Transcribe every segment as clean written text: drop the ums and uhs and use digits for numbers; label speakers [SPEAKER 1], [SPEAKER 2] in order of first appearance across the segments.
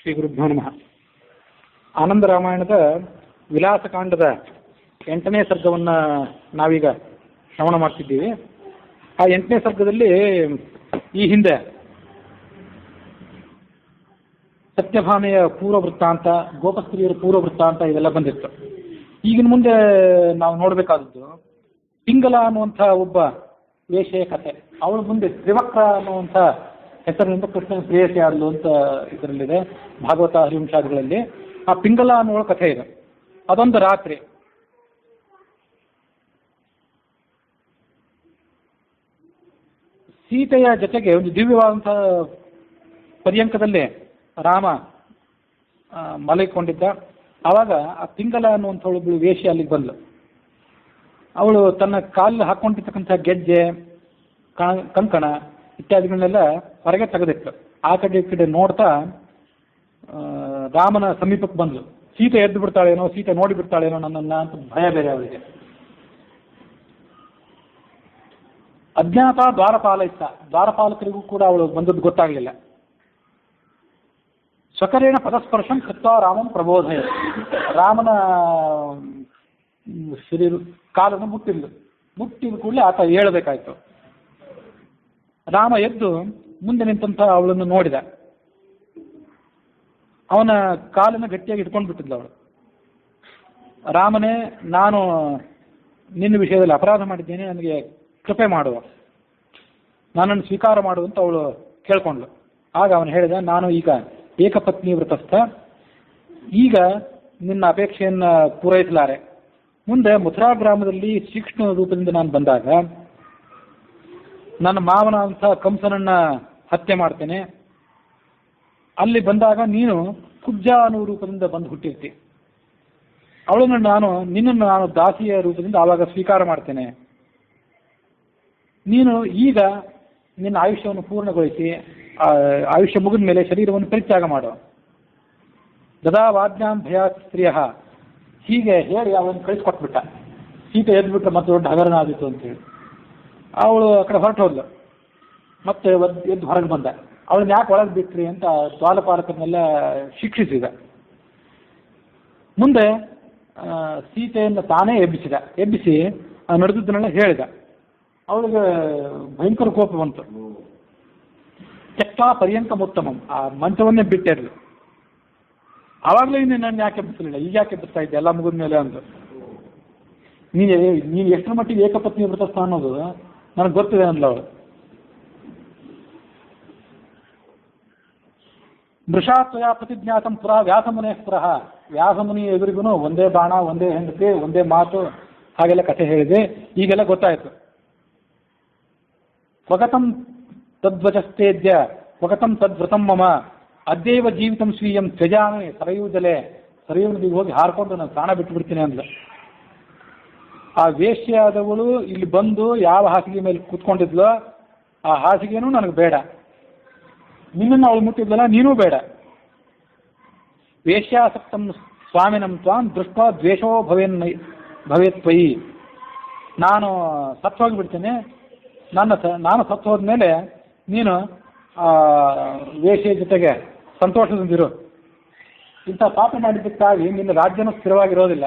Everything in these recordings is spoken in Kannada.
[SPEAKER 1] ಶ್ರೀ ಗುರುಭ್ಯೋ ನಮಃ. ಆನಂದ ರಾಮಾಯಣದ ವಿಲಾಸಕಾಂಡದ 8ನೇ ಸರ್ಗವನ್ನು ನಾವೀಗ ಶ್ರವಣ ಮಾಡ್ತಿದ್ದೀವಿ. ಆ 8ನೇ ಸರ್ಗದಲ್ಲಿ ಈ ಹಿಂದೆ ಸತ್ಯಭಾಮೆಯ ಪೂರ್ವ ವೃತ್ತಾಂತ, ಗೋಪಸ್ತ್ರೀಯರ ಪೂರ್ವ ವೃತ್ತಾಂತ ಇದೆಲ್ಲ ಬಂದಿತ್ತು. ಈಗಿನ ಮುಂದೆ ನಾವು ನೋಡಬೇಕಾದದ್ದು ಪಿಂಗಲ ಅನ್ನುವಂಥ ಒಬ್ಬ ವೇಷೆಯ ಕಥೆ. ಅವಳು ಮುಂದೆ ತ್ರಿವಕ್ರ ಅನ್ನುವಂಥ ಹೆಸರಿನಿಂದ ಕೃಷ್ಣನ ಪ್ರೇಯಸಿ ಆದಲು ಅಂತ ಇದರಲ್ಲಿದೆ ಭಾಗವತ ಹರಿವಂಶಾದಿಗಳಲ್ಲಿ. ಆ ಪಿಂಗಲ ಅನ್ನುವ ಕಥೆ ಇದೆ. ಅದೊಂದು ರಾತ್ರಿ ಸೀತೆಯ ಜೊತೆಗೆ ಒಂದು ದಿವ್ಯವಾದಂಥ ಪರ್ಯಂಕದಲ್ಲಿ ರಾಮ ಮಲಗಿಕೊಂಡಿದ್ದ. ಆವಾಗ ಆ ಪಿಂಗಲ ಅನ್ನುವಂಥವಳು ವೇಷಿ ಅಲ್ಲಿಗೆ ಬಂದಳು. ಅವಳು ತನ್ನ ಕಾಲು ಹಾಕ್ಕೊಂಡಿರ್ತಕ್ಕಂಥ ಗೆಜ್ಜೆ, ಕಂಕಣ ಇತ್ಯಾದಿಗಳನ್ನೆಲ್ಲ ಹೊರಗೆ ತೆಗೆದಿತ್ತು. ಆ ಕಡೆ ಈ ಕಡೆ ನೋಡ್ತಾ ರಾಮನ ಸಮೀಪಕ್ಕೆ ಬಂದಳು. ಸೀತೆ ಎದ್ದು ಬಿಡ್ತಾಳೇನೋ, ಸೀತೆ ನೋಡಿ ಬಿಡ್ತಾಳೇನೋ ನನ್ನನ್ನು ಅಂತ ಭಯ ಬೇರೆ ಅವಳಿಗೆ. ಅಜ್ಞಾತ ದ್ವಾರಪಾಲ ಇತ್ತ. ದ್ವಾರಪಾಲಕರಿಗೂ ಕೂಡ ಅವಳು ಬಂದದ್ದು ಗೊತ್ತಾಗಲಿಲ್ಲ. ಸ್ವಕರೇಣ ಪದಸ್ಪರ್ಶಂ ಕೃತ್ವ ರಾಮಂ ಪ್ರಬೋಧಯ. ರಾಮನ ಶರೀರ ಕಾಲನ್ನು ಮುಟ್ಟಿದ ಕೂಡಲೇ ಆತ ಹೇಳಬೇಕಾಯ್ತು. ರಾಮ ಎದ್ದು ಮುಂದೆ ನಿಂತಂಥ ಅವಳನ್ನು ನೋಡಿದ. ಅವನ ಕಾಲನ್ನು ಗಟ್ಟಿಯಾಗಿ ಇಟ್ಕೊಂಡು ಬಿಟ್ಟಿದ್ಲು ಅವಳು. ರಾಮನೇ, ನಾನು ನಿನ್ನ ವಿಷಯದಲ್ಲಿ ಅಪರಾಧ ಮಾಡಿದ್ದೇನೆ, ನನಗೆ ಕೃಪೆ ಮಾಡುವ, ನನ್ನನ್ನು ಸ್ವೀಕಾರ ಮಾಡುವಂತ ಅವಳು ಕೇಳ್ಕೊಂಡ್ಳು. ಆಗ ಅವನು ಹೇಳಿದ, ನಾನು ಈಗ ಏಕಪತ್ನಿ ವ್ರತಸ್ಥ, ಈಗ ನಿನ್ನ ಅಪೇಕ್ಷೆಯನ್ನು ಪೂರೈಸಲಾರೆ. ಮುಂದೆ ಮಥುರಾ ಗ್ರಾಮದಲ್ಲಿ ಶ್ರೀಕೃಷ್ಣ ರೂಪದಿಂದ ನಾನು ಬಂದಾಗ ನನ್ನ ಮಾವನ ಅಂತ ಕಂಸನನ್ನ ಹತ್ಯೆ ಮಾಡ್ತೇನೆ. ಅಲ್ಲಿ ಬಂದಾಗ ನೀನು ಕುಬ್ಜ ಅನ್ನೋ ರೂಪದಿಂದ ಬಂದು ಹುಟ್ಟಿರ್ತಿ. ನಿನ್ನನ್ನು ನಾನು ದಾಸಿಯ ರೂಪದಿಂದ ಆವಾಗ ಸ್ವೀಕಾರ ಮಾಡ್ತೇನೆ. ನೀನು ಈಗ ನಿನ್ನ ಆಯುಷ್ಯವನ್ನು ಪೂರ್ಣಗೊಳಿಸಿ ಆಯುಷ್ಯ ಮುಗಿದ ಮೇಲೆ ಶರೀರವನ್ನು ಪರಿತ್ಯಾಗ ಮಾಡು. ದದಾ ವಾಜ್ಞಾಂ ಭಯ ಸ್ತ್ರೀಯ. ಹೀಗೆ ಹೇಳಿ ಅವನು ಕಳಿಸ್ಕೊಟ್ಬಿಟ್ಟ. ಸೀತೆ ಎದ್ಬಿಟ್ರೆ ಮತ್ತೆ ದೊಡ್ಡ ಹಗರಣ ಆದಿತ್ತು ಅಂತೇಳಿ ಅವಳು ಆ ಕಡೆ ಹೊರಟು ಹೋದ್ಲು. ಮತ್ತೆ ಎದ್ದು ಹೊರಗೆ ಬಂದ. ಅವಳನ್ನ ಯಾಕೆ ಒಳಗೆ ಬಿಟ್ರಿ ಅಂತ ದ್ವಾರಪಾಲಕರನ್ನೆಲ್ಲ ಶಿಕ್ಷಿಸಿದ. ಮುಂದೆ ಸೀತೆಯನ್ನು ತಾನೇ ಎಬ್ಬಿಸಿ ನಡೆದದ್ದನ್ನೆಲ್ಲ ಹೇಳಿದ. ಅವಳಿಗೆ ಭಯಂಕರ ಕೋಪ ಬಂತು. ಕೆಟ್ಟ ಪರ್ಯಂಕ ಉತ್ತಮಂ, ಆ ಮಂಚವನ್ನೇ ಬಿಟ್ಟಿರಲಿ. ಆವಾಗಲೇ ನನ್ನ ಯಾಕೆ ಎಬ್ಬಿಸಲಿಲ್ಲ, ಈಗ ಯಾಕೆ ಎಬ್ಬಿಸ್ತಾ ಇದ್ದೆ ಎಲ್ಲ ಮುಗಿದ ಮೇಲೆ ಅಂತ. ನೀನು ಎಷ್ಟರ ಮಟ್ಟಿಗೆ ಏಕಪತ್ನಿ ವ್ರತಸ್ಥ ಅನ್ನೋದು ನನಗೆ ಗೊತ್ತಿದೆ ಅಂದ್ಲ ಅವಳು. ಮೃಷಾತ್ವಯ ಪ್ರತಿಜ್ಞಾತಂ ಪುರ ವ್ಯಾಸಮುನೇ ಪುರಃ. ವ್ಯಾಸಮುನಿ ಎದುರಿಗೂ ಒಂದೇ ಬಾಣ, ಒಂದೇ ಹೆಂಡತಿ, ಒಂದೇ ಮಾತು, ಹಾಗೆಲ್ಲ ಕಥೆ ಹೇಳಿದೆ. ಈಗೆಲ್ಲ ಗೊತ್ತಾಯ್ತು. ಸ್ವಗತಂ ತದ್ವಚಸ್ತೇದ್ಯ ಸ್ವಗತಂ ತದ್ವ್ರತಂ ಮಮ ಅದ್ಯೈವ ಜೀವಿತಂ ಸ್ವೀಯಂ ತ್ಯಜಾಮಿ ಸರಯೂ ಜಲೆ. ಸರಯೂ ನದಿಗೆ ಹೋಗಿ ಹಾರ್ಕೊಂಡು ನಾನು ಪ್ರಾಣ ಬಿಟ್ಟು ಬಿಡ್ತೀನಿ ಅಂದ್ಲು. ಆ ವೇಶ್ಯಾದವಳು ಇಲ್ಲಿ ಬಂದು ಯಾವ ಹಾಸಿಗೆ ಮೇಲೆ ಕೂತ್ಕೊಂಡಿದ್ಲೋ ಆ ಹಾಸಿಗೆನೂ ನನಗೆ ಬೇಡ, ನಿನ್ನನ್ನು ಅವಳು ಮುಟ್ಟಿದ್ಲಲ್ಲ ನೀನೂ ಬೇಡ. ವೇಶ್ಯಾಸಕ್ತಂ ಸ್ವಾಮಿನಂ ತ್ವಾಂ ದೃಷ್ಟ ದ್ವೇಷೋ ಭವೇತ್ವಯಿ. ನಾನು ಸತ್ತು ಹೋಗಿಬಿಡ್ತೇನೆ. ನಾನು ಸತ್ತು ಹೋದ್ಮೇಲೆ ನೀನು ವೇಶ್ಯ ಜೊತೆಗೆ ಸಂತೋಷದಿಂದಿರು. ಇಂಥ ಪಾಪ ಮಾಡಿದ್ದಕ್ಕಾಗಿ ನಿನ್ನ ರಾಜ್ಯನೂ ಸ್ಥಿರವಾಗಿರೋದಿಲ್ಲ.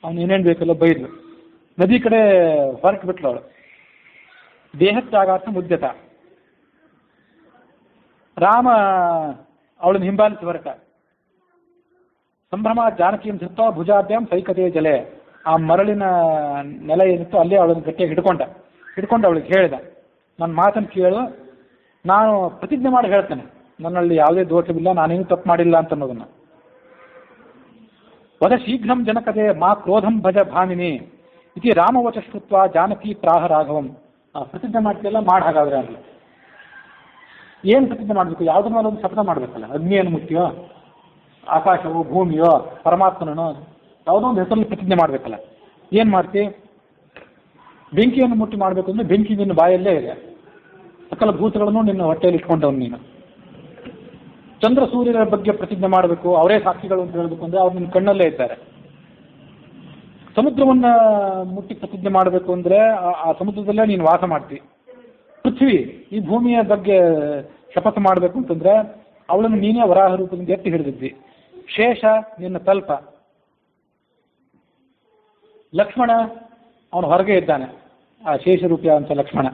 [SPEAKER 1] ಅವನು ಏನೇನು ಬೇಕಲ್ಲ ಬೈದ್ಲು. ನದಿ ಕಡೆ ಹೊರಟು ಬಿಟ್ಲು ಅವಳು. ದೇಹತ್ಯಾಗಾರ್ಥ ಮುದ್ಯತ. ರಾಮ ಅವಳನ್ನು ಹಿಂಬಾಲಿಸಿ ಹೊರಟ. ಸಂಭ್ರಮ ಜಾನಕಿಯಂ ಧೃತ್ವ ಭುಜಾಭ್ಯಾಂ ಸೈಕತೆ ಜಲೆ. ಆ ಮರಳಿನ ನೆಲ ಏನಿತ್ತು ಅಲ್ಲೇ ಅವಳನ್ನು ಗಟ್ಟಿಯಾಗಿ ಹಿಡ್ಕೊಂಡು ಅವಳಿಗೆ ಹೇಳಿದ, ನನ್ನ ಮಾತನ್ನು ಕೇಳು, ನಾನು ಪ್ರತಿಜ್ಞೆ ಮಾಡಿ ಹೇಳ್ತೇನೆ, ನನ್ನಲ್ಲಿ ಯಾವುದೇ ದೋಷವಿಲ್ಲ, ನಾನೇನು ತಪ್ಪು ಮಾಡಿಲ್ಲ ಅಂತ ಅನ್ನೋದನ್ನು. ವದ ಶೀಘ್ರಂ ಜನಕತೆ ಮಾ ಕ್ರೋಧಂ ಭಜ ಭಾಮಿನಿ ಇತಿ ರಾಮವಚ ಶ್ರುತ್ವ ಜಾನಕಿ ಪ್ರಾಹ ರಾಘವಂ. ಪ್ರತಿಜ್ಞೆ ಮಾಡ್ತಿಲ್ಲ, ಮಾಡಿ ಹಾಗಾದ್ರೆ ಆಗಲಿ. ಏನು ಪ್ರತಿಜ್ಞೆ ಮಾಡಬೇಕು? ಯಾವುದ್ರ ಮೇಲೆ ಒಂದು ಶಪಥ ಮಾಡಬೇಕಲ್ಲ. ಅಗ್ನಿಯನ್ನು ಮುಟ್ಟಿಯೋ, ಆಕಾಶವೋ, ಭೂಮಿಯೋ, ಪರಮಾತ್ಮನೋ, ಯಾವುದೋ ಒಂದು ಹೆಸರಲ್ಲಿ ಪ್ರತಿಜ್ಞೆ ಮಾಡಬೇಕಲ್ಲ. ಏನು ಮಾಡ್ತಿ? ಬೆಂಕಿಯನ್ನು ಮುಟ್ಟಿ ಮಾಡಬೇಕು ಅಂದರೆ ಬೆಂಕಿ ನಿನ್ನ ಬಾಯಲ್ಲೇ ಇದೆ. ಸಕಲ ಭೂತಗಳನ್ನು ನಿನ್ನ ಹೊಟ್ಟೆಯಲ್ಲಿ ಇಟ್ಕೊಂಡವನು ನೀನು. ಚಂದ್ರ ಸೂರ್ಯರ ಬಗ್ಗೆ ಪ್ರತಿಜ್ಞೆ ಮಾಡಬೇಕು, ಅವರೇ ಸಾಕ್ಷಿಗಳು ಅಂತ ಹೇಳಬೇಕು ಅಂದರೆ ಅವ್ರು ನಿನ್ನ ಕಣ್ಣಲ್ಲೇ ಇದ್ದಾರೆ. ಸಮುದ್ರವನ್ನ ಮುಟ್ಟಿ ಪ್ರತಿಜ್ಞೆ ಮಾಡಬೇಕು ಅಂದರೆ ಆ ಸಮುದ್ರದಲ್ಲೇ ನೀನು ವಾಸ ಮಾಡ್ತಿ. ಪೃಥ್ವಿ, ಈ ಭೂಮಿಯ ಬಗ್ಗೆ ಶಪಥ ಮಾಡಬೇಕು ಅಂತಂದ್ರೆ ಅವಳನ್ನು ನೀನೇ ವರಾಹ ರೂಪದಿಂದ ಎತ್ತಿ ಹಿಡಿದಿದ್ದಿ. ಶೇಷ ನಿನ್ನ ತಲ್ಪ. ಲಕ್ಷ್ಮಣ ಅವನು ಹೊರಗೆ ಇದ್ದಾನೆ, ಆ ಶೇಷರೂಪಿಯ ಅಂತ ಲಕ್ಷ್ಮಣ.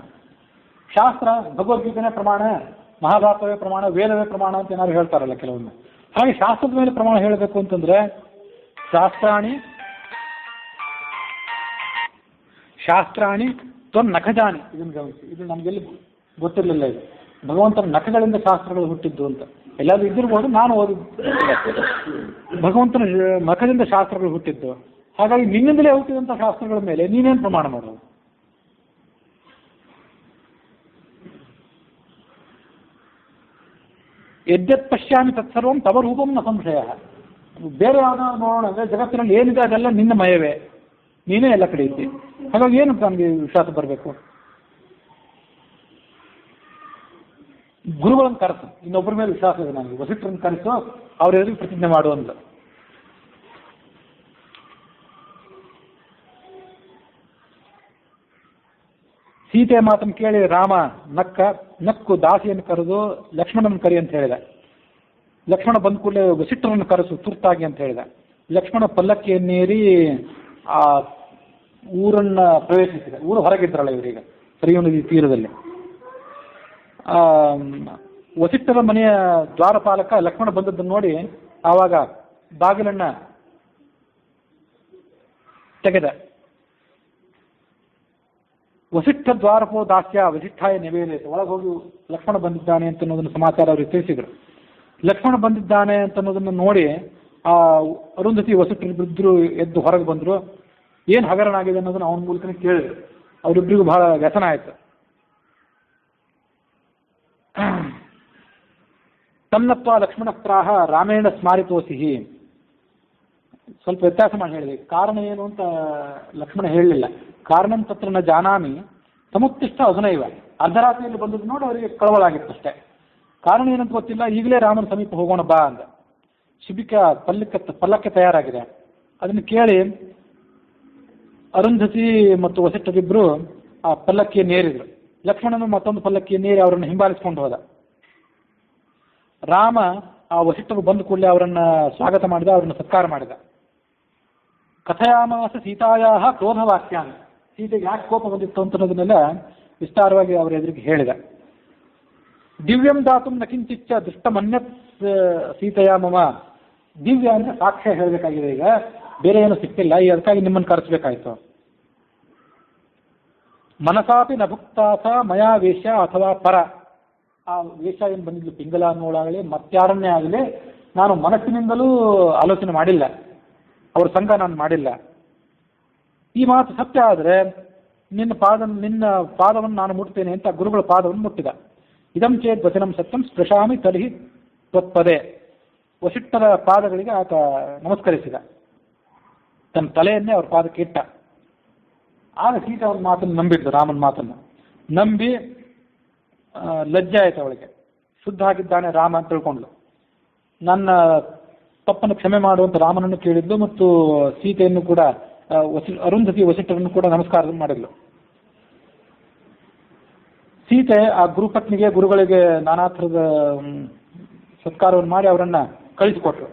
[SPEAKER 1] ಶಾಸ್ತ್ರ ಭಗವದ್ಗೀತೆನೇ ಪ್ರಮಾಣ, ಮಹಾಭಾರತವೇ ಪ್ರಮಾಣ, ವೇದವೇ ಪ್ರಮಾಣ ಅಂತ ಏನಾದ್ರು ಹೇಳ್ತಾರಲ್ಲ ಕೆಲವೊಮ್ಮೆ. ಹಾಗೆ ಶಾಸ್ತ್ರದ ಮೇಲೆ ಪ್ರಮಾಣ ಹೇಳಬೇಕು ಅಂತಂದ್ರೆ ಶಾಸ್ತ್ರಾಣಿ ತ್ವಂ ನಖಜಾನಿ. ಇದನ್ನು ಗಮನಿಸಿ, ಇದು ನಮಗೆಲ್ಲಿ ಗೊತ್ತಿರಲಿಲ್ಲ. ಇದು ಭಗವಂತನ ನಖಗಳಿಂದ ಶಾಸ್ತ್ರಗಳು ಹುಟ್ಟಿದ್ದು ಅಂತ ಎಲ್ಲಾದ್ರೂ ಇದ್ದಿರ್ಬೋದು, ನಾನು ಓದಿದ್ದು. ಭಗವಂತನ ನಖದಿಂದ ಶಾಸ್ತ್ರಗಳು ಹುಟ್ಟಿದ್ದು. ಹಾಗಾಗಿ ನಿನ್ನಿಂದಲೇ ಹುಟ್ಟಿದಂಥ ಶಾಸ್ತ್ರಗಳ ಮೇಲೆ ನೀನೇನು ಪ್ರಮಾಣ ಮಾಡೋದು? ಯದ್ಯತ್ ಪಶ್ಯಾಮಿ ತತ್ಸರ್ವಂ ತವ ರೂಪಂ ನ ಸಂಶಯ. ಬೇರೆ ಯಾವ್ದಾದ್ರು ನೋಡೋಣ ಅಂದರೆ ಜಗತ್ತಿನಲ್ಲಿ ಏನಿದೆ ಅದೆಲ್ಲ ನಿನ್ನ ಮಯವೇ, ನೀನೇ ಎಲ್ಲ ಕಡೆ ಇದ್ದಿ. ಹಾಗಾಗಿ ಏನು ನನಗೆ ವಿಶ್ವಾಸ ಬರಬೇಕು? ಗುರುಗಳನ್ನು ಕರೆಸು, ಇನ್ನೊಬ್ಬರ ಮೇಲೆ ವಿಶ್ವಾಸ ಇದೆ ನನಗೆ, ವಸಿಷ್ಠರನ್ನು ಕರೆಸು, ಅವ್ರ ಎದುರಿಗೆ ಪ್ರತಿಜ್ಞೆ ಮಾಡು ಅಂದ. ಸೀತೆಯ ಮಾತನ್ನು ಕೇಳಿ ರಾಮ ನಕ್ಕು ದಾಸಿಯನ್ನು ಕರೆದು ಲಕ್ಷ್ಮಣನ ಕರಿ ಅಂತ ಹೇಳಿದ. ಲಕ್ಷ್ಮಣ ಬಂದ ಕೂಡಲೇ ವಸಿಷ್ಠರನ್ನು ಕರೆಸು ತುರ್ತಾಗಿ ಅಂತ ಹೇಳಿದ. ಲಕ್ಷ್ಮಣ ಪಲ್ಲಕ್ಕಿಯನ್ನೇರಿ ಆ ಊರನ್ನ ಪ್ರವೇಶಿಸಿದ. ಊರು ಹೊರಗಿದ್ರಲ್ಲ ಇವರೀಗ ಸರಿಯೂ ನದಿ ತೀರದಲ್ಲಿ. ವಸಿಷ್ಠರ ಮನೆಯ ದ್ವಾರಪಾಲಕ ಲಕ್ಷ್ಮಣ ಬಂದದ್ದನ್ನು ನೋಡಿ ಆವಾಗ ಬಾಗಿಲನ್ನ ತೆಗೆದ. ವಸಿಷ್ಠ ದ್ವಾರಪೋ ದಾಸ್ಯ ವಸಿಷ್ಠಾಯ ನಿವೇದಿತ. ಒಳಗೆ ಹೋಗಿ ಲಕ್ಷ್ಮಣ ಬಂದಿದ್ದಾನೆ ಅಂತ ಅನ್ನೋದನ್ನು ಸಮಾಚಾರ ಅವರಿಗೆ ತಿಳಿಸಿದರು. ಲಕ್ಷ್ಮಣ ಬಂದಿದ್ದಾನೆ ಅಂತ ಅನ್ನೋದನ್ನು ನೋಡಿ ಆ ಅರುಂಧತಿ ವಸಿಷ್ಠರಿಬ್ಬರು ಎದ್ದು ಹೊರಗೆ ಬಂದರು. ಏನು ಹಗರಣ ಆಗಿದೆ ಅನ್ನೋದನ್ನು ಅವನ ಮೂಲಕನೇ ಕೇಳಿದ್ರು. ಅವರಿಬ್ಬರಿಗೂ ಬಹಳ ವ್ಯಸನ ಆಯ್ತು. ತನ್ನತ್ವ ಲಕ್ಷ್ಮಣ ಪ್ರಾಹ ರಾಮೇಣ ಸ್ಮಾರಿತೋಸಿಹಿ. ಸ್ವಲ್ಪ ವ್ಯತ್ಯಾಸ ಮಾಡಿ ಹೇಳಿದೆ. ಕಾರಣ ಏನು ಅಂತ ಲಕ್ಷ್ಮಣ ಹೇಳಲಿಲ್ಲ. ಕಾರಣಂ ತತ್ರ ನ ಜಾನಾಮಿ ಸಮುತ್ತಿಷ್ಟ ಅಧುನೈವ. ಅರ್ಧರಾತ್ರಿಯಲ್ಲಿ ಬಂದದ್ದು ನೋಡಿ ಅವರಿಗೆ ಕಳವಳಾಗಿತ್ತಷ್ಟೇ. ಕಾರಣ ಏನಂತ ಗೊತ್ತಿಲ್ಲ. ಈಗಲೇ ರಾಮನ ಸಮೀಪ ಹೋಗೋಣ ಬಾ ಅಂದ. ಶಿಬಿಕಾ ಪಲ್ಲಕ್ಕೆ ತಯಾರಾಗಿದೆ. ಅದನ್ನು ಕೇಳಿ ಅರುಂಧತಿ ಮತ್ತು ವಸಿಷ್ಠರಿಬ್ಬರು ಆ ಪಲ್ಲಕ್ಕಿಯನ್ನೇರಿದ್ರು. ಲಕ್ಷ್ಮಣನು ಮತ್ತೊಂದು ಪಲ್ಲಕ್ಕಿಯನ್ನೇರಿ ಅವರನ್ನು ಹಿಂಬಾಲಿಸಿಕೊಂಡು ಹೋದ. ರಾಮ ಆ ವಸಿಷ್ಠರು ಬಂದ ಕೂಡಲೇ ಅವರನ್ನು ಸ್ವಾಗತ ಮಾಡಿದ, ಅವರನ್ನು ಸತ್ಕಾರ ಮಾಡಿದ. ಕಥಯಾಮಾಸ ಸೀತಾಯಾ ಕ್ರೋಧವಾಕ್ಯಾನ್. ಸೀತೆಗೆ ಯಾಕೆ ಕೋಪ ಬಂದಿತ್ತು ಅಂತ ಅನ್ನೋದನ್ನೆಲ್ಲ ವಿಸ್ತಾರವಾಗಿ ಅವರ ಎದುರಿಗೆ ಹೇಳಿದ. ದಿವ್ಯಂ ದಾತುಂ ನ ಕಿಂಚಿಚ್ಚ ದುಷ್ಟಮನ್ಯತ್ ಸೀತೆಯ ಮಮ. ದಿವ್ಯ ಅಂದ್ರೆ ಸಾಕ್ಷ್ಯ ಹೇಳಬೇಕಾಗಿದೆ. ಈಗ ಬೇರೆ ಏನು ಸಿಕ್ಕಿಲ್ಲ, ಈ ಅದಕ್ಕಾಗಿ ನಿಮ್ಮನ್ನು ಕರೆಸಬೇಕಾಯ್ತು. ಮನಸಾಪಿ ನ ಭುಕ್ತಾಸ ಮಯಾ ವೇಶ್ಯ ಅಥವಾ ಪರ. ಆ ವೇಷ ಏನು ಬಂದಿದ್ಲು ಪಿಂಗಲ ಅನ್ನೋಳಾಗಲಿ ಮತ್ತಾರನ್ನೇ ಆಗಲಿ ನಾನು ಮನಸ್ಸಿನಿಂದಲೂ ಆಲೋಚನೆ ಮಾಡಿಲ್ಲ, ಅವ್ರ ಸಂಘ ನಾನು ಮಾಡಿಲ್ಲ. ಈ ಮಾತು ಸತ್ಯ ಆದರೆ ನಿನ್ನ ಪಾದವನ್ನು ನಾನು ಮುಟ್ತೇನೆ ಅಂತ ಗುರುಗಳ ಪಾದವನ್ನು ಮುಟ್ಟಿದ. ಇದಂ ಚೇದ್ ವಚನಂ ಸತ್ಯಂ ಸ್ಪೃಶಾಮಿ ತರ್ಹಿ ತ್ವತ್ಪದೇ. ವಸಿಷ್ಠರ ಪಾದಗಳಿಗೆ ಆತ ನಮಸ್ಕರಿಸಿದ, ತನ್ನ ತಲೆಯನ್ನೇ ಅವ್ರ ಪಾದಕ್ಕೆ ಇಟ್ಟ. ಆಗ ಸೀತೆ ಅವ್ರ ಮಾತನ್ನು ನಂಬಿದ್ದು, ರಾಮನ ಮಾತನ್ನು ನಂಬಿ ಲಜ್ಜೆ ಆಯ್ತು ಅವಳಿಗೆ. ಶುದ್ಧ ಆಗಿದ್ದಾನೆ ರಾಮ ಅಂತ ತಿಳ್ಕೊಂಡ್ಲು. ನನ್ನ ತಪ್ಪನ್ನು ಕ್ಷಮೆ ಮಾಡುವಂತ ರಾಮನನ್ನು ಕೇಳಿದ್ಲು ಮತ್ತು ಸೀತೆಯನ್ನು ಕೂಡ ಅರುಂಧತಿ ವಸಿಷ್ಠರನ್ನು ಕೂಡ ನಮಸ್ಕಾರ ಮಾಡಿದ್ಲು. ಸೀತೆ ಆ ಗುರುಪತ್ನಿಗೆ ಗುರುಗಳಿಗೆ ನಾನಾ ಥರದ ಸತ್ಕಾರವನ್ನು ಮಾಡಿ ಅವರನ್ನ ಕಳಿಸಿಕೊಟ್ರು.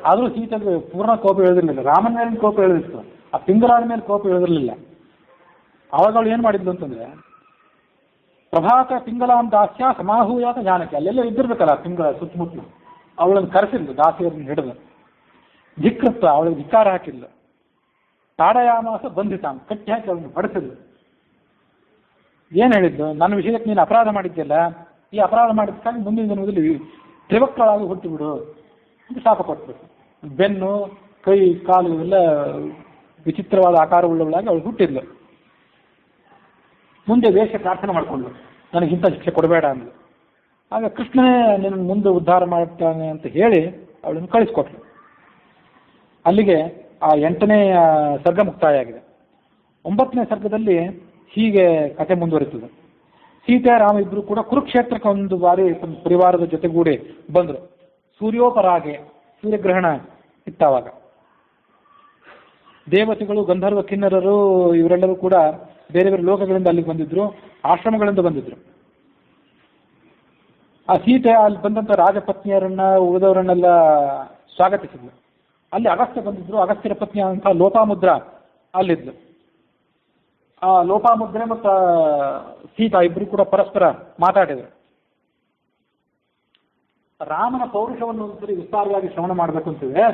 [SPEAKER 1] ಆದರೂ ಸೀತೆಗೆ ಪೂರ್ಣ ಕೋಪ ಇಳಿದಿರಲಿಲ್ಲ. ರಾಮನ ಮೇಲೆ ಕೋಪ ಇಳಿದಿತ್ತು, ಆ ಪಿಂಗಲಾದ ಮೇಲೆ ಕೋಪ ಇಳಿದಿರಲಿಲ್ಲ. ಆವಾಗ ಅವಳು ಏನು ಮಾಡಿದ್ಲು ಅಂತಂದ್ರೆ ಪ್ರಭಾತ ಪಿಂಗಲಾಂ ದಾಸ್ಯ ಸಮಾಹೂಯಾತ ಜಾನಕಿ. ಅಲ್ಲೆಲ್ಲ ಇದ್ದಿರ್ಬೇಕಲ್ಲ ಪಿಂಗಲ ಸುತ್ತಮುತ್ತಲು. ಅವಳನ್ನು ಕರೆಸಿದ್ಲು, ದಾಸಿಯರನ್ನು ಹಿಡಿದು ಧಿಕ್ಕೃತ್ವ, ಅವಳಿಗೆ ಧಿಕ್ಕಾರ ಹಾಕಿದ್ಲು. ತಾಡಯಾಮಾಸ ಬಂಧಿತಾಂ, ಕಟ್ಟಿ ಹಾಕಿ ಅವಳನ್ನು ಹೊಡೆಸಿದ್ಲು. ಏನು ಹೇಳಿದ್ದು, ನನ್ನ ವಿಷಯಕ್ಕೆ ನೀನು ಅಪರಾಧ ಮಾಡಿದ್ಯಲ್ಲ, ಈ ಅಪರಾಧ ಮಾಡಿದ್ದಕ್ಕಾಗಿ ಮುಂದಿನ ದಿನದಲ್ಲಿ ತ್ರಿವಕ್ರಳಾಗಿ ಹುಟ್ಟಿಬಿಡು ಅಂತ ಶಾಪ ಕೊಟ್ಬಿಟ್ಟು. ಬೆನ್ನು ಕೈ ಕಾಲು ಎಲ್ಲ ವಿಚಿತ್ರವಾದ ಆಕಾರವುಳ್ಳವಳಾಗಿ ಅವಳು ಹುಟ್ಟಿದ್ಲು. ಮುಂದೆ ವೇಷ ಪ್ರಾರ್ಥನೆ ಮಾಡಿಕೊಂಡ್ಳು, ನನಗಿಂತ ಶಿಕ್ಷೆ ಕೊಡಬೇಡ ಅಂದ್ಲು. ಆಗ ಕೃಷ್ಣನೇ ನಿನ್ನ ಮುಂದೆ ಉದ್ಧಾರ ಮಾಡ್ತಾನೆ ಅಂತ ಹೇಳಿ ಅವಳನ್ನು ಕಳಿಸ್ಕೊಟ್ಲು. ಅಲ್ಲಿಗೆ ಆ 8ನೇ ಸರ್ಗ ಮುಕ್ತಾಯ ಆಗಿದೆ. 9ನೇ ಸರ್ಗದಲ್ಲಿ ಹೀಗೆ ಕಥೆ ಮುಂದುವರಿತದೆ. ಸೀತೆ ರಾಮ ಇಬ್ಬರು ಕೂಡ ಕುರುಕ್ಷೇತ್ರಕ್ಕೆ ಒಂದು ಬಾರಿ ತಮ್ಮ ಪರಿವಾರದ ಜೊತೆಗೂಡಿ ಬಂದರು. ಸೂರ್ಯೋಪರಾಗೆ, ಸೂರ್ಯಗ್ರಹಣ ಇತ್ತಾವಾಗ. ದೇವತೆಗಳು, ಗಂಧರ್ವ ಕಿನ್ನರರು ಇವರೆಲ್ಲರೂ ಕೂಡ ಬೇರೆ ಬೇರೆ ಲೋಕಗಳಿಂದ ಅಲ್ಲಿಗೆ ಬಂದಿದ್ರು, ಆಶ್ರಮಗಳಿಂದ ಬಂದಿದ್ರು. ಆ ಸೀತೆ ಅಲ್ಲಿ ಬಂದಂಥ ರಾಜಪತ್ನಿಯರನ್ನ ಉಳಿದವರನ್ನೆಲ್ಲ ಸ್ವಾಗತಿಸಿದ್ಲು. ಅಲ್ಲಿ ಅಗಸ್ತ್ಯ ಬಂದಿದ್ರು. ಅಗಸ್ತ್ಯರ ಪತ್ನಿ ಅಂತ ಲೋಪಾಮುದ್ರ ಅಲ್ಲಿದ್ಲು. ಆ ಲೋಪಾಮುದ್ರೆ ಮತ್ತು ಸೀತಾ ಇಬ್ಬರು ಕೂಡ ಪರಸ್ಪರ ಮಾತಾಡಿದರು. ರಾಮನ ಪೌರುಷವನ್ನು ಒಂದ್ಸರಿ ವಿಸ್ತಾರವಾಗಿ ಶ್ರವಣ ಮಾಡಬೇಕು ಅಂತಿದೆ,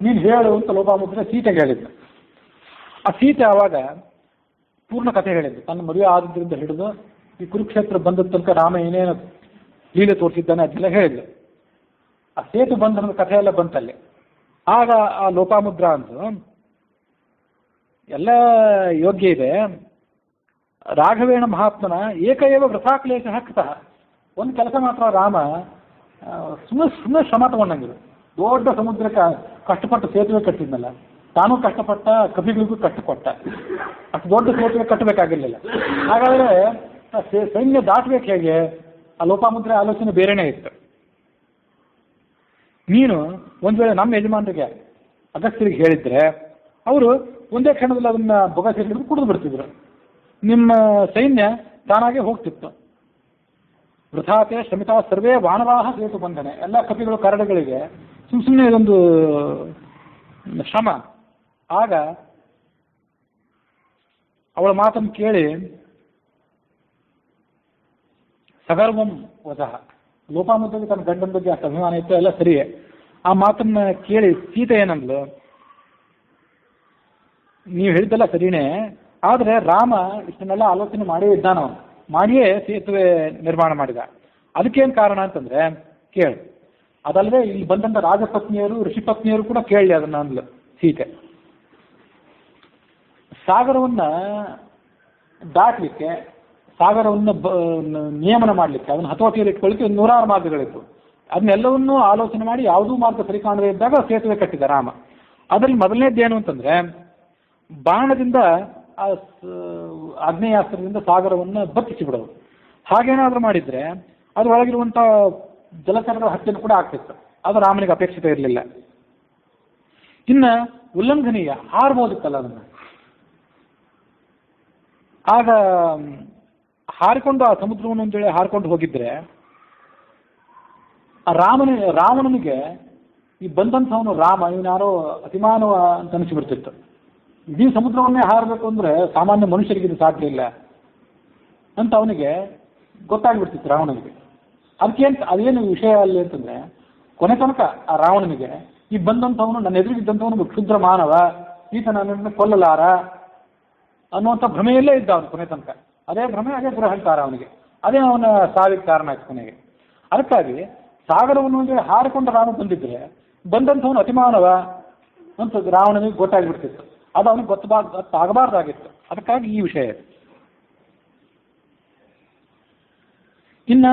[SPEAKER 1] ನೀನು ಹೇಳು ಅಂತ ಲೋಪಾಮುದ್ರೆ ಸೀತೆಗೆ ಹೇಳಿದ್ಲು. ಆ ಸೀತೆ ಆವಾಗ ಪೂರ್ಣ ಕಥೆ ಹೇಳಿದ್ಲು. ತನ್ನ ಮದುವೆ ಆದ್ರಿಂದ ಹಿಡಿದು ಈ ಕುರುಕ್ಷೇತ್ರ ಬಂದ ತನಕ ರಾಮ ಏನೇನು ಲೀಲೆ ತೋರಿಸಿದ್ದಾನೆ ಅದೆಲ್ಲ ಹೇಳಿದ್ಲು. ಆ ಸೇತು ಬಂಧನದ ಕಥೆ ಎಲ್ಲ ಬಂತಲ್ಲಿ. ಆಗ ಆ ಲೋಪಾಮುದ್ರ ಅಂದು ಎಲ್ಲ ಯೋಗ್ಯ ಇದೆ, ರಾಘವೇಣ ಮಹಾತ್ಮನ ಏಕಏವ ವೃಥಾಕ್ಲೇಶ ಕೃತಃ. ಒಂದು ಕೆಲಸ ಮಾತ್ರ ರಾಮ ಸುಮ್ಮನೆ ಶ್ರಮ ತಗೊಂಡಂಗಿಲ್ಲ. ದೊಡ್ಡ ಸಮುದ್ರಕ್ಕೆ ಕಷ್ಟಪಟ್ಟು ಸೇತುವೆ ಕಟ್ಟಿದ್ನಲ್ಲ, ತಾನೂ ಕಷ್ಟಪಟ್ಟ, ಕವಿಗಳಿಗೂ ಕಷ್ಟಕೊಟ್ಟ. ಅಷ್ಟು ದೊಡ್ಡ ಸೇತುವೆ ಕಟ್ಟಬೇಕಾಗಿರಲಿಲ್ಲ. ಹಾಗಾದರೆ ಸೈನ್ಯ ದಾಟಬೇಕು ಹೇಗೆ? ಆ ಲೋಪಾಮುದ್ರೆ ಆಲೋಚನೆ ಬೇರೆನೇ ಇತ್ತು. ನೀನು ಒಂದು ವೇಳೆ ನಮ್ಮ ಯಜಮಾನರಿಗೆ ಅಗಸ್ತ್ಯರಿಗೆ ಹೇಳಿದ್ರೆ ಅವರು ಒಂದೇ ಕ್ಷಣದಲ್ಲಿ ಅದನ್ನ ಬೊಗ ಸೇರಿದ್ರು ಕುಡಿದು ಬಿಡ್ತಿದ್ರು. ನಿಮ್ಮ ಸೈನ್ಯ ತಾನಾಗೆ ಹೋಗ್ತಿತ್ತು. ವೃಥಾತೆ ಶ್ರಮಿತ ಸರ್ವೇ ವಾನವಾಹ ಸೇತು ಬಂಧನೆ. ಎಲ್ಲ ಕಪಿಗಳು ಕರಡುಗಳಿಗೆ ಸುಮ್ಮನೆ ಇದೊಂದು ಶ್ರಮ. ಆಗ ಅವಳ ಮಾತನ್ನು ಕೇಳಿ ಸಗರ್ವಂ ವಚಃ. ಲೋಪಾಮುದ್ರೆಗೆ ತನ್ನ ಗಂಡನ ಬಗ್ಗೆ ಅಷ್ಟು ಅಭಿಮಾನ ಇತ್ತು, ಎಲ್ಲ ಸರಿಯೇ. ಆ ಮಾತನ್ನ ಕೇಳಿ ಸೀತೆ ಏನಂದ್ಲು, ನೀವು ಹೇಳಿದ್ದೆಲ್ಲ ಸರಿನೇ, ಆದರೆ ರಾಮ ಇಷ್ಟನ್ನೆಲ್ಲ ಆಲೋಚನೆ ಮಾಡೇ ಇದ್ದಾನ, ಮಾಡಿಯೇ ಸೇತುವೆ ನಿರ್ಮಾಣ ಮಾಡಿದ. ಅದಕ್ಕೇನು ಕಾರಣ ಅಂತಂದ್ರೆ ಕೇಳು. ಅದಲ್ಲದೆ ಇಲ್ಲಿ ಬಂದಂಥ ರಾಜಪತ್ನಿಯರು ಋಷಿಪತ್ನಿಯರು ಕೂಡ ಕೇಳಲಿ ಅದನ್ನ ಅಂದ್ಲು ಸೀತೆ. ಸಾಗರವನ್ನ ದಾಟಲಿಕ್ಕೆ, ಸಾಗರವನ್ನು ನಿಯಮನ ಮಾಡಲಿಕ್ಕೆ, ಅದನ್ನು ಹತೋಟಿಯಲ್ಲಿ ಇಟ್ಕೊಳ್ಳಿಕ್ಕೆ ನೂರಾರು ಮಾರ್ಗಗಳಿತ್ತು. ಅದನ್ನೆಲ್ಲವನ್ನೂ ಆಲೋಚನೆ ಮಾಡಿ ಯಾವುದೂ ಮಾರ್ಗ ಸರಿ ಕಾಣದೇ ಇದ್ದಾಗ ಸೇತುವೆ ಕಟ್ಟಿದ ರಾಮ. ಅದರಲ್ಲಿ ಮೊದಲನೇದ್ದೇನು ಅಂತಂದ್ರೆ ಬಾಣದಿಂದ ಆ ಆಗ್ನೇಯಾಸ್ತ್ರದಿಂದ ಸಾಗರವನ್ನು ಬತ್ತಿಸಿ ಬಿಡೋದು. ಹಾಗೇನಾದ್ರೂ ಮಾಡಿದ್ರೆ ಅದರೊಳಗಿರುವಂಥ ಜಲಚರಗಳ ಹತ್ಯೆನೂ ಕೂಡ ಆಗ್ತಿತ್ತು. ಅದು ರಾಮನಿಗೆ ಅಪೇಕ್ಷಿತ ಇರಲಿಲ್ಲ. ಇನ್ನು ಉಲ್ಲಂಘನೀಯ, ಹಾರ್ಬೋದಿತ್ತಲ್ಲ ಅದನ್ನು. ಆಗ ಹಾರಿಕೊಂಡು ಆ ಸಮುದ್ರವನ್ನು ಒಂದು ವೇಳೆ ಹಾರಿಕೊಂಡು ಹೋಗಿದ್ರೆ ಆ ರಾವಣನಿಗೆ ಈ ಬಂದಂಥವನು ರಾಮ ಇವನಾರೋ ಅತಿಮಾನವ ಅಂತ ಅನಿಸಿಬಿಡ್ತಿತ್ತು. ಇಡೀ ಸಮುದ್ರವನ್ನೇ ಹಾರಬೇಕು ಅಂದ್ರೆ ಸಾಮಾನ್ಯ ಮನುಷ್ಯರಿಗೆ ಇದು ಸಾಧ್ಯ ಇಲ್ಲ ಅಂತ ಅವನಿಗೆ ಗೊತ್ತಾಗ್ಬಿಡ್ತಿತ್ತು ರಾವಣನಿಗೆ. ಅದೇನು ವಿಷಯ ಅಲ್ಲಿ ಅಂತಂದ್ರೆ ಕೊನೆ ತನಕ ಆ ರಾವಣನಿಗೆ ಈ ಬಂದಂಥವನು, ನನ್ನ ಎದುರಿಗಿದ್ದಂಥವನು ಕ್ಷುದ್ರ ಮಾನವ, ಈತ ನನ್ನನ್ನು ಕೊಲ್ಲಲಾರ ಅನ್ನುವಂಥ ಭ್ರಮೆಯಲ್ಲೇ ಇದ್ದ ಅವನು ಕೊನೆ ತನಕ. ಅದೇ ಭ್ರಮೆ, ಅದೇ ದುರಹಂಕಾರ ಅವನಿಗೆ. ಅದೇ ಅವನ ಸಾವಿಗೆ ಕಾರಣ ಆಯ್ತು ಕೊನೆಗೆ. ಅದಕ್ಕಾಗಿ ಸಾಗರವನ್ನು ಹಾರಿಕೊಂಡು ರಾಮ ಬಂದಿದ್ರೆ ಬಂದಂಥವನು ಅತಿಮಾನವ ಅಂತ ರಾವಣನಿಗೆ ಗೊತ್ತಾಗ್ಬಿಡ್ತಿತ್ತು. ಅದು ಅವನಿಗೆ ಗೊತ್ತಾಗಬಾರ್ದಾಗಿತ್ತು. ಅದಕ್ಕಾಗಿ ಈ ವಿಷಯ. ಇನ್ನು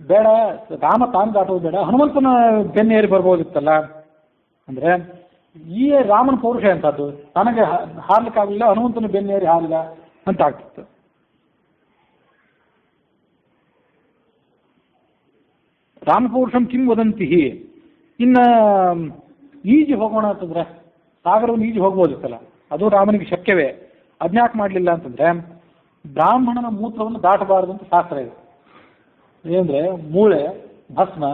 [SPEAKER 1] ಬೇಡ, ರಾಮ ತಾನು ದಾಟೋದು ಬೇಡ, ಹನುಮಂತನ ಬೆನ್ನೇರಿ ಬರ್ಬೋದಿತ್ತಲ್ಲ ಅಂದ್ರೆ ಈ ರಾಮನ ಪೌರುಷ ಎಂಥದ್ದು, ನನಗೆ ಹಾರ್ಲಿಕ್ಕಾಗಲಿಲ್ಲ, ಹನುಮಂತನ ಬೆನ್ನೇರಿ ಹಾರಿಲ್ಲ ಅಂತ ಆಗ್ತಿತ್ತು. ರಾಮಪೌರುಷಂ ಕಿಂ ವದಂತಿ. ಇನ್ನು ಈಜಿ ಹೋಗೋಣ ಅಂತಂದ್ರೆ ಸಾಗರವನ್ನು ಈಜಿ ಹೋಗ್ಬೋದಿತ್ತಲ್ಲ, ಅದು ರಾಮನಿಗೆ ಶಕ್ಯವೇ. ಅದ್ನ್ಯಾಕೆ ಮಾಡಲಿಲ್ಲ ಅಂತಂದ್ರೆ ಬ್ರಾಹ್ಮಣನ ಮೂತ್ರವನ್ನು ದಾಟಬಾರದು ಅಂತ ಶಾಸ್ತ್ರ ಇದೆ. ಏನಂದ್ರೆ ಮೂಳೆ, ಭಸ್ಮ,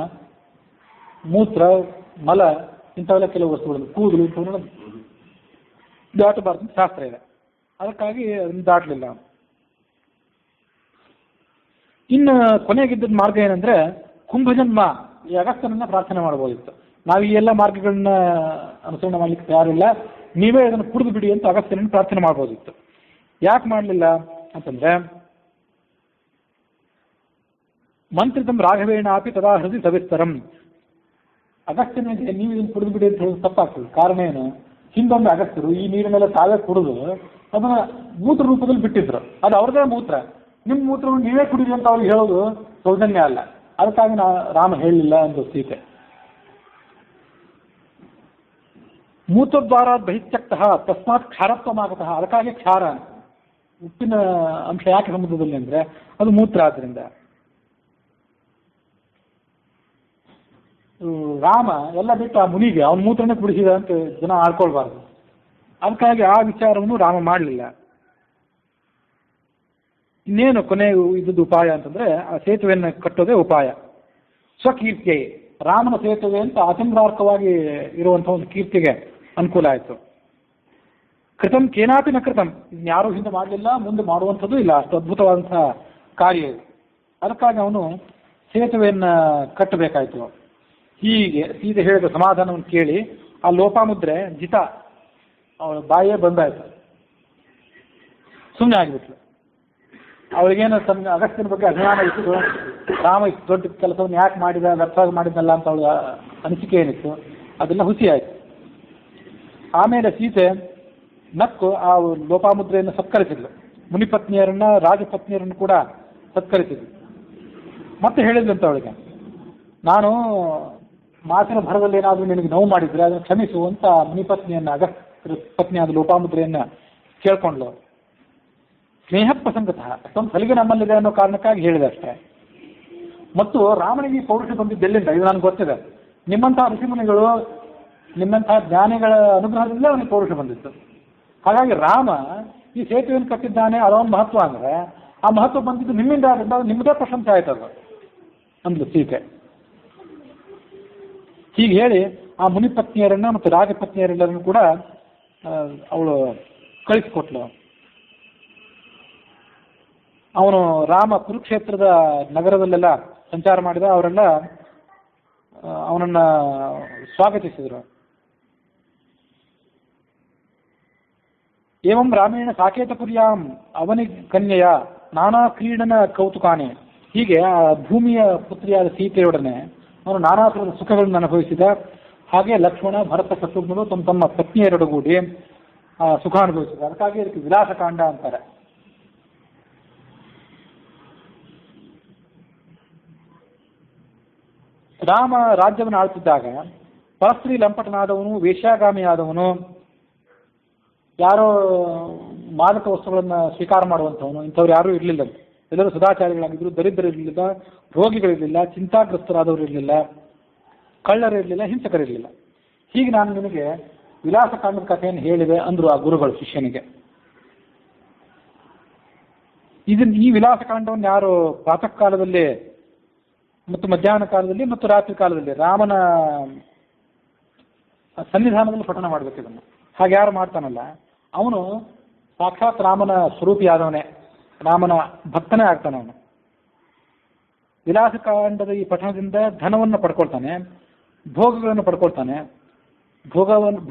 [SPEAKER 1] ಮೂತ್ರ, ಮಲ ಇಂಥವೆಲ್ಲ ಕೆಲವು ವಸ್ತುಗಳು, ಕೂದಲು ಇಂಥವನ್ನ ದಾಟಬಾರ್ದು ಅಂತ ಶಾಸ್ತ್ರ ಇದೆ. ಅದಕ್ಕಾಗಿ ಅದನ್ನು ದಾಟಲಿಲ್ಲ. ಇನ್ನು ಕೊನೆಗಿದ್ದದ ಮಾರ್ಗ ಏನಂದ್ರೆ ಕುಂಭಜನ್ಮ, ಈ ಅಗಸ್ತ್ಯನನ್ನ ಪ್ರಾರ್ಥನೆ ಮಾಡ್ಬೋದಿತ್ತು. ನಾವು ಈ ಎಲ್ಲ ಮಾರ್ಗಗಳನ್ನ ಅನುಸರಣೆ ಮಾಡ್ಲಿಕ್ಕೆ ತಯಾರಿಲ್ಲ, ನೀವೇ ಅದನ್ನು ಕುಡಿದು ಬಿಡಿ ಅಂತ ಅಗಸ್ತ್ಯನನ್ನು ಪ್ರಾರ್ಥನೆ ಮಾಡ್ಬೋದಿತ್ತು. ಯಾಕೆ ಮಾಡಲಿಲ್ಲ ಅಂತಂದ್ರೆ ಮಂತ್ರಿತಂ ರಾಘವೇಣ ಅಪಿ ತದಾ ಹೃದಯ ಸವಿಸ್ತರಂ. ಅಗಸ್ತ್ಯನಿಗೆ ನೀವು ಇದನ್ನು ಕುಡಿದು ಬಿಡಿ ಅಂತ ಹೇಳೋದು ತಪ್ಪಾಗ್ತದೆ. ಕಾರಣ ಏನು, ಹಿಂದೊಮ್ಮೆ ಅಗಸ್ತ್ಯರು ಈ ನೀರಿನೆಲ್ಲ ತಾವೇ ಕುಡಿದು ಅದನ್ನ ಮೂತ್ರ ರೂಪದಲ್ಲಿ ಬಿಟ್ಟಿದ್ರು. ಅದು ಅವ್ರದೇ ಮೂತ್ರ, ನಿಮ್ಮ ಮೂತ್ರವನ್ನು ನೀವೇ ಕುಡಿರಿ ಅಂತ ಅವ್ರಿಗೆ ಹೇಳೋದು ಸೌಜನ್ಯ ಅಲ್ಲ. ಅದಕ್ಕಾಗಿ ರಾಮ ಹೇಳಲಿಲ್ಲ ಎಂದು ಸೀತೆ. ಮೂತ್ರದ್ವಾರ ಬಹಿತ್ಯಕ್ತಃ ತಸ್ಮಾತ್ ಕ್ಷಾರತ್ವಮಾಗತಃ. ಅದಕ್ಕಾಗಿ ಕ್ಷಾರ, ಉಪ್ಪಿನ ಅಂಶ ಯಾಕೆ ಸಮುದ್ರದಲ್ಲಿ ಅಂದ್ರೆ ಅದು ಮೂತ್ರ. ಆದ್ರಿಂದ ರಾಮ ಎಲ್ಲ ಬಿಟ್ಟು ಆ ಮುನಿಗೆ ಅವನ ಮೂತ್ರನೇ ಕುಡಿಸಿದ ಅಂತ ಜನ ಆಡ್ಕೊಳ್ಬಾರ್ದು. ಅದಕ್ಕಾಗಿ ಆ ವಿಚಾರವನ್ನು ರಾಮ ಮಾಡಲಿಲ್ಲ. ಇನ್ನೇನು ಕೊನೆ ಇದ್ದದ್ದು ಉಪಾಯ ಅಂತಂದ್ರೆ ಆ ಸೇತುವೆಯನ್ನು ಕಟ್ಟೋದೇ ಉಪಾಯ. ಸ್ವಕೀರ್ತಿಯೇ ರಾಮನ ಸೇತುವೆ ಅಂತ ಅಚಂದ್ರಾರ್ಕವಾಗಿ ಇರುವಂತಹ ಒಂದು ಕೀರ್ತಿಗೆ ಅನುಕೂಲ ಆಯಿತು. ಕೃತಂ ಕೇನಾಪಿ ನ ಕೃತಂ, ಯಾರೂ ಹಿಂದೆ ಮಾಡಲಿಲ್ಲ, ಮುಂದೆ ಮಾಡುವಂಥದ್ದು ಇಲ್ಲ, ಅಷ್ಟು ಅದ್ಭುತವಾದಂತಹ ಕಾರ್ಯ ಇದು. ಅದಕ್ಕಾಗಿ ಅವನು ಸೇತುವೆಯನ್ನು ಕಟ್ಟಬೇಕಾಯಿತು. ಹೀಗೆ ಸೀದೆ ಹೇಳಿದ ಸಮಾಧಾನವನ್ನು ಕೇಳಿ ಆ ಲೋಪಾಮುದ್ರೆ ಜಿತ ಅವಳ ಬಾಯೇ ಬಂದಾಯ್ತು, ಸುಮ್ಮನೆ ಆಗಿಬಿಟ್ಲು. ಅವಳಿಗೇನು ತನ್ನ ಅಗಸ್ತ್ಯನ ಬಗ್ಗೆ ಅಭಿಮಾನ ಇತ್ತು, ರಾಮ ಇಷ್ಟು ದೊಡ್ಡ ಕೆಲಸವನ್ನು ಯಾಕೆ ಮಾಡಿದ, ವ್ಯರ್ಥವಾಗಿ ಮಾಡಿದ್ನಲ್ಲ ಅಂತ ಅವಳ ಅನಿಸಿಕೆ ಏನಿತ್ತು ಅದೆಲ್ಲ ಹುಸಿ ಆಯಿತು. ಆಮೇಲೆ ಸೀತೆ ನಕ್ಕು ಆ ಲೋಪಾಮುದ್ರೆಯನ್ನು ಸತ್ಕರಿಸಿದ್ಲು, ಮುನಿಪತ್ನಿಯರನ್ನ ರಾಜಪತ್ನಿಯರನ್ನು ಕೂಡ ಸತ್ಕರಿಸಿದ್ಲು. ಮತ್ತೆ ಹೇಳಿದ್ಲಂತ ಅವಳಿಗೆ, ನಾನು ಮಾತಿನ ಭರದಲ್ಲಿ ಏನಾದರೂ ನಿನಗೆ ನೋವು ಮಾಡಿದ್ರೆ ಅದನ್ನು ಕ್ಷಮಿಸು ಅಂತ ಮುನಿಪತ್ನಿಯನ್ನು ಅಗಸ್ತ್ಯ ಪತ್ನಿಯಾದ ಲೋಪಾಮುದ್ರೆಯನ್ನು ಕೇಳ್ಕೊಂಡ್ಲು. ಸ್ನೇಹ ಪ್ರಸಂಗತಃ ಅಷ್ಟೊಂದು ಸಲಿಗೆ ನಮ್ಮಲ್ಲಿದೆ ಅನ್ನೋ ಕಾರಣಕ್ಕಾಗಿ ಹೇಳಿದೆ ಅಷ್ಟೇ. ಮತ್ತು ರಾಮನಿಗೆ ಪೌರುಷ ಬಂದಿದ್ದೆಲ್ಲಿಂದ ಇದು ನನಗೆ ಗೊತ್ತಿದೆ. ನಿಮ್ಮಂತಹ ಋಷಿಮುನಿಗಳು, ನಿಮ್ಮಂತಹ ಜ್ಞಾನಿಗಳ ಅನುಗ್ರಹದಿಂದ ಅವನಿಗೆ ಪೌರುಷ ಬಂದಿತ್ತು. ಹಾಗಾಗಿ ರಾಮ ಈ ಸೇತುವೆಯನ್ನು ಕಟ್ಟಿದ್ದಾನೆ, ಅದೊಂದು ಮಹತ್ವ ಅಂದರೆ ಆ ಮಹತ್ವ ಬಂದಿದ್ದು ನಿಮ್ಮಿಂದ, ಆದ್ದರಿಂದ ನಿಮ್ಮದೇ ಪ್ರಶಂಸೆ ಆಯ್ತದ ಅಂದ್ಲು ಸೀತೆ. ಹೀಗೆ ಹೇಳಿ ಆ ಮುನಿಪತ್ನಿಯರನ್ನ ಮತ್ತು ರಾಜಪತ್ನಿಯರೆಲ್ಲರನ್ನು ಕೂಡ ಅವಳು ಕಳಿಸಿಕೊಟ್ಲು. ಅವನು ರಾಮ ಕುರುಕ್ಷೇತ್ರದ ನಗರದಲ್ಲೆಲ್ಲ ಸಂಚಾರ ಮಾಡಿದ, ಅವರೆಲ್ಲ ಅವನನ್ನು ಸ್ವಾಗತಿಸಿದರು. ಏವಂ ರಾಮೇಣ ಸಾಕೇತಪುರ್ಯಾಂ ಅವನಿ ಕನ್ಯೆಯ ನಾನಾ ಕ್ರೀಡನ ಕೌತುಕಾನೆ, ಹೀಗೆ ಆ ಭೂಮಿಯ ಪುತ್ರಿಯಾದ ಸೀತೆಯೊಡನೆ ಅವನು ನಾನಾ ಥರದ ಸುಖಗಳನ್ನು ಅನುಭವಿಸಿದ. ಹಾಗೆ ಲಕ್ಷ್ಮಣ, ಭರತ, ಶತ್ರುಘ್ನರು ತಮ್ಮ ತಮ್ಮ ಪತ್ನಿಯರೊಡಗೂಡಿ ಸುಖ ಅನುಭವಿಸಿದ. ಅದಕ್ಕಾಗಿ ಇದಕ್ಕೆ ವಿಲಾಸಕಾಂಡ ಅಂತಾರೆ. ರಾಮ ರಾಜ್ಯವನ್ನು ಆಳ್ತಿದ್ದಾಗ ಪರಸ್ತ್ರೀ ಲಂಪಟನಾದವನು, ವೇಶ್ಯಾಗಾಮಿಯಾದವನು, ಯಾರೋ ಮಾದಕ ವಸ್ತುಗಳನ್ನು ಸ್ವೀಕಾರ ಮಾಡುವಂಥವನು, ಇಂಥವ್ರು ಯಾರೂ ಇರಲಿಲ್ಲ. ಎಲ್ಲರೂ ಸದಾಚಾರಿಗಳಾಗಿದ್ದರು, ದರಿದ್ರರಿರಲಿಲ್ಲ, ರೋಗಿಗಳಿರಲಿಲ್ಲ, ಚಿಂತಾಗ್ರಸ್ತರಾದವರು ಇರಲಿಲ್ಲ, ಕಳ್ಳರಿರಲಿಲ್ಲ, ಹಿಂಸಕರಿರಲಿಲ್ಲ. ಹೀಗೆ ನಾನು ನಿನಗೆ ವಿಲಾಸಕಾಂಡದ ಕಥೆಯನ್ನು ಹೇಳಿದೆ ಅಂದರು ಆ ಗುರುಗಳು ಶಿಷ್ಯನಿಗೆ. ಈ ವಿಲಾಸಕಾಂಡವನ್ನು ಯಾರು ಪ್ರಾತಃ ಕಾಲದಲ್ಲಿ ಮತ್ತು ಮಧ್ಯಾಹ್ನ ಕಾಲದಲ್ಲಿ ಮತ್ತು ರಾತ್ರಿ ಕಾಲದಲ್ಲಿ ರಾಮನ ಸನ್ನಿಧಾನದಲ್ಲಿ ಪಠಣ ಮಾಡಬೇಕು ಇದನ್ನು. ಹಾಗೆ ಯಾರು ಮಾಡ್ತಾನಲ್ಲ ಅವನು ಸಾಕ್ಷಾತ್ ರಾಮನ ಸ್ವರೂಪಿಯಾದವನೇ, ರಾಮನ ಭಕ್ತನೇ ಆಗ್ತಾನೆ. ಅವನು ವಿಲಾಸಕಾಂಡದ ಈ ಪಠಣದಿಂದ ಧನವನ್ನು ಪಡ್ಕೊಳ್ತಾನೆ, ಭೋಗಗಳನ್ನು ಪಡ್ಕೊಳ್ತಾನೆ,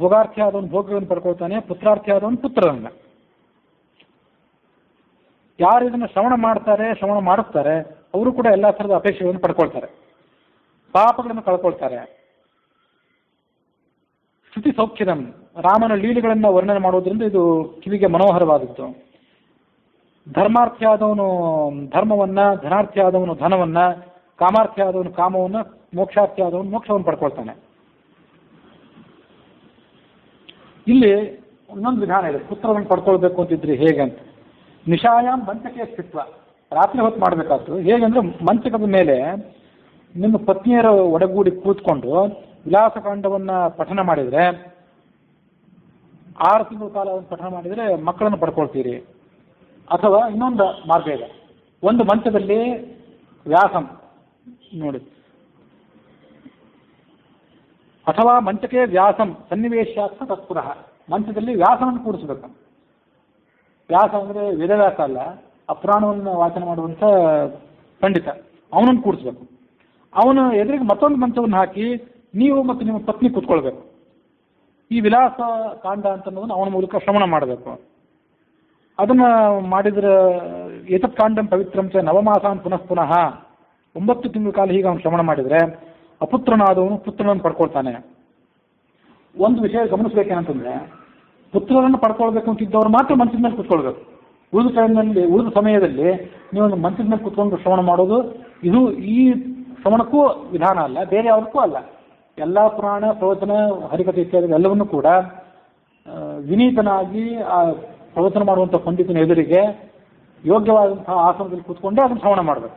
[SPEAKER 1] ಭೋಗಾರ್ಥಿ ಆದವನು ಭೋಗಗಳನ್ನು ಪಡ್ಕೊಳ್ತಾನೆ, ಪುತ್ರಾರ್ಥಿ ಆದವನು ಪುತ್ರರನ್ನ. ಯಾರು ಇದನ್ನು ಶ್ರವಣ ಮಾಡ್ತಾರೆ, ಶ್ರವಣ ಮಾಡಿಸ್ತಾರೆ, ಅವರು ಕೂಡ ಎಲ್ಲ ಥರದ ಅಪೇಕ್ಷೆಗಳನ್ನು ಪಡ್ಕೊಳ್ತಾರೆ, ಪಾಪಗಳನ್ನು ಕಳ್ಕೊಳ್ತಾರೆ. ಶ್ರುತಿ ಸೌಖ್ಯದಂ, ರಾಮನ ಲೀಲೆಗಳನ್ನು ವರ್ಣನೆ ಮಾಡುವುದರಿಂದ ಇದು ಕಿವಿಗೆ ಮನೋಹರವಾದದ್ದು. ಧರ್ಮಾರ್ಥಿ ಆದವನು ಧರ್ಮವನ್ನ, ಧನಾರ್ಥಿ ಆದವನು ಧನವನ್ನ, ಕಾಮಾರ್ಥಿ ಆದವನು ಕಾಮವನ್ನ, ಮೋಕ್ಷಾರ್ಥಿ ಆದವನು ಮೋಕ್ಷವನ್ನು ಪಡ್ಕೊಳ್ತಾನೆ. ಇಲ್ಲಿ ಇನ್ನೊಂದು ವಿಧಾನ ಇದೆ, ಪುತ್ರವನ್ನು ಪಡ್ಕೊಳ್ಬೇಕು ಅಂತಿದ್ರಿ ಹೇಗೆ ಅಂತ. ನಿಶಾಯಾಮ್ ಮಂಚಕೆಯ ಸ್ಥಿತ್ವ, ರಾತ್ರಿ ಹೊತ್ತು ಮಾಡಬೇಕಾದ್ರು. ಹೇಗೆಂದ್ರೆ ಮಂಚಕದ ಮೇಲೆ ನಿಮ್ಮ ಪತ್ನಿಯರ ಒಡಗೂಡಿ ಕೂತ್ಕೊಂಡು ವಿಲಾಸಕಾಂಡವನ್ನು ಪಠನ ಮಾಡಿದರೆ, 6 ತಿಂಗಳ ಕಾಲ ಪಠನ ಮಾಡಿದರೆ ಮಕ್ಕಳನ್ನು ಪಡ್ಕೊಳ್ತೀರಿ. ಅಥವಾ ಇನ್ನೊಂದು ಮಾರ್ಗ ಇದೆ, ಒಂದು ಮಂಚದಲ್ಲಿ ವ್ಯಾಸಂ ನೋಡಿ, ಅಥವಾ ಮಂಚಕ್ಕೆ ವ್ಯಾಸಂ ಸನ್ನಿವೇಶಾರ್ಥ ತತ್ಪುರಃ, ಮಂಚದಲ್ಲಿ ವ್ಯಾಸವನ್ನು ಕೂಡಿಸ್ಬೇಕು. ವ್ಯಾಸ ಅಂದರೆ ವೇದವ್ಯಾಸ ಅಲ್ಲ, ಆ ಪುರಾಣವನ್ನು ವಾಚನ ಮಾಡುವಂಥ ಪಂಡಿತ, ಅವನನ್ನು ಕೂಡಿಸ್ಬೇಕು. ಅವನು ಎದುರಿಗೆ ಮತ್ತೊಂದು ಮಂಚವನ್ನು ಹಾಕಿ ನೀವು ಮತ್ತು ನಿಮ್ಮ ಪತ್ನಿ ಕೂತ್ಕೊಳ್ಬೇಕು. ಈ ವಿಲಾಸ ಕಾಂಡ ಅಂತನ್ನೋದನ್ನು ಅವನ ಮೂಲಕ ಶ್ರವಣ ಮಾಡಬೇಕು. ಅದನ್ನು ಮಾಡಿದ್ರೆ ಏತತ್ ಕಾಂಡಂ ಪವಿತ್ರಂಚ ನವಮಾಸಾನ್ ಪುನಃ ಪುನಃ, 9 ತಿಂಗಳ ಕಾಲ ಹೀಗೆ ಅವನು ಶ್ರವಣ ಮಾಡಿದರೆ ಅಪುತ್ರನಾದವನು ಪುತ್ರನನ್ನು ಪಡ್ಕೊಳ್ತಾನೆ. ಒಂದು ವಿಷಯ ಗಮನಿಸಬೇಕೇನಂತಂದ್ರೆ, ಪುತ್ರರನ್ನು ಪಡ್ಕೊಳ್ಬೇಕು ಅಂತಿದ್ದವರು ಮಾತ್ರ ಮಂಚದ ಮೇಲೆ ಕೂತ್ಕೊಳ್ಬೇಕು. ಉಳಿದ ಸಮಯದಲ್ಲಿ ನೀವು ಮಂಚದ ಮೇಲೆ ಕೂತ್ಕೊಂಡು ಶ್ರವಣ ಮಾಡೋದು ಇದು ಈ ಶ್ರವಣಕ್ಕೂ ವಿಧಾನ ಅಲ್ಲ, ಬೇರೆ ಯಾವುದಕ್ಕೂ ಅಲ್ಲ. ಎಲ್ಲ ಪುರಾಣ, ಪ್ರವಚನ, ಹರಿಕಥೆ ಇತ್ಯಾದಿ ಎಲ್ಲವನ್ನೂ ಕೂಡ ವಿನೀತನಾಗಿ ಆ ಪ್ರವಚನ ಮಾಡುವಂಥ ಪಂಡಿತನ ಎದುರಿಗೆ ಯೋಗ್ಯವಾದಂತಹ ಆಸನದಲ್ಲಿ ಕೂತ್ಕೊಂಡೆ ಅದನ್ನು ಶ್ರವಣ ಮಾಡಬೇಕು.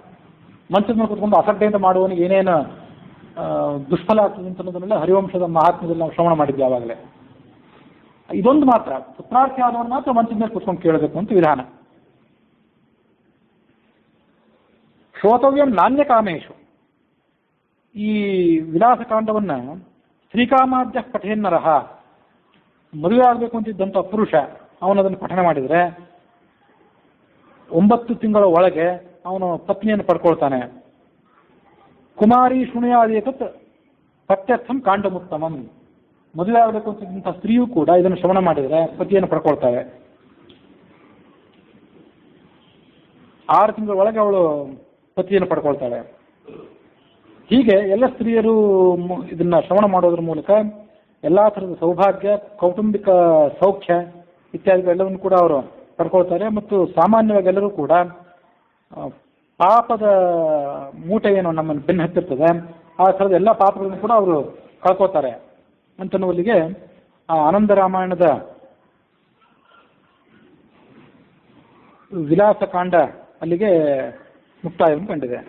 [SPEAKER 1] ಮಂಚದ ಮೇಲೆ ಕೂತ್ಕೊಂಡು ಅಸಡ್ಡೆಯಿಂದ ಮಾಡುವವನಿಗೆ ಏನೇನು ದುಷ್ಫಲ ಆಗ್ತದೆ ಅಂತ ಅನ್ನೋದನ್ನೆಲ್ಲ ಹರಿವಂಶದ ಮಹಾತ್ಮದಲ್ಲಿ ನಾವು ಶ್ರವಣ ಮಾಡಿದ್ವಿ ಆವಾಗಲೇ. ಇದೊಂದು ಮಾತ್ರ, ಪುತ್ರಾರ್ಥಿ ಆದವನು ಮಾತ್ರ ಮಂಚದ ಮೇಲೆ ಕೂತ್ಕೊಂಡು ಕೇಳಬೇಕು ಅಂತ ವಿಧಾನ. ಶ್ರೋತವ್ಯಂ ನಾಣ್ಯ ಕಾಮೇಶು, ಈ ವಿಲಾಸಕಾಂಡವನ್ನು ಶ್ರೀಕಾಮಾದ್ಯ ಪಠೇನ್ನರಹ, ಮದುವೆ ಆಗಬೇಕು ಅಂತಿದ್ದಂಥ ಪುರುಷ ಅವನದನ್ನು ಪಠನ ಮಾಡಿದರೆ 9 ತಿಂಗಳ ಒಳಗೆ ಅವನು ಪತ್ನಿಯನ್ನು ಪಡ್ಕೊಳ್ತಾನೆ. ಕುಮಾರಿ ಶೃಣುಯಾದೇತತ್ ಪತ್ಯರ್ಥಂ ಕಾಂಡಮುತ್ತಮಂ, ಮದುವೆ ಆಗಬೇಕು ಅಂತಿದ್ದಂಥ ಸ್ತ್ರೀಯೂ ಕೂಡ ಇದನ್ನು ಶ್ರವಣ ಮಾಡಿದರೆ ಪತಿಯನ್ನು ಪಡ್ಕೊಳ್ತಾಳೆ. 6 ತಿಂಗಳ ಒಳಗೆ ಅವಳು ಪತಿಯನ್ನು ಪಡ್ಕೊಳ್ತಾಳೆ. ಹೀಗೆ ಎಲ್ಲ ಸ್ತ್ರೀಯರು ಇದನ್ನ ಶ್ರವಣ ಮಾಡೋದ್ರ ಮೂಲಕ ಎಲ್ಲ ಥರದ ಸೌಭಾಗ್ಯ, ಕೌಟುಂಬಿಕ ಸೌಖ್ಯ ಇತ್ಯಾದಿಗಳೆಲ್ಲವನ್ನು ಕೂಡ ಅವರು ಪಡ್ಕೊಳ್ತಾರೆ. ಮತ್ತು ಸಾಮಾನ್ಯವಾಗಿ ಎಲ್ಲರೂ ಕೂಡ ಪಾಪದ ಮೂಟೆ ಏನು ನಮ್ಮನ್ನು ಬೆನ್ನು ಹತ್ತಿರ್ತದೆ, ಆ ಥರದ ಎಲ್ಲ ಪಾಪಗಳನ್ನು ಕೂಡ ಅವರು ಕಳ್ಕೊತಾರೆ ಅಂತನ್ನುವಲ್ಲಿಗೆ ಆ ಆನಂದ ರಾಮಾಯಣದ ವಿಲಾಸಕಾಂಡ ಅಲ್ಲಿಗೆ ಮುಕ್ತಾಯವನ್ನು ಕಂಡಿದೆ.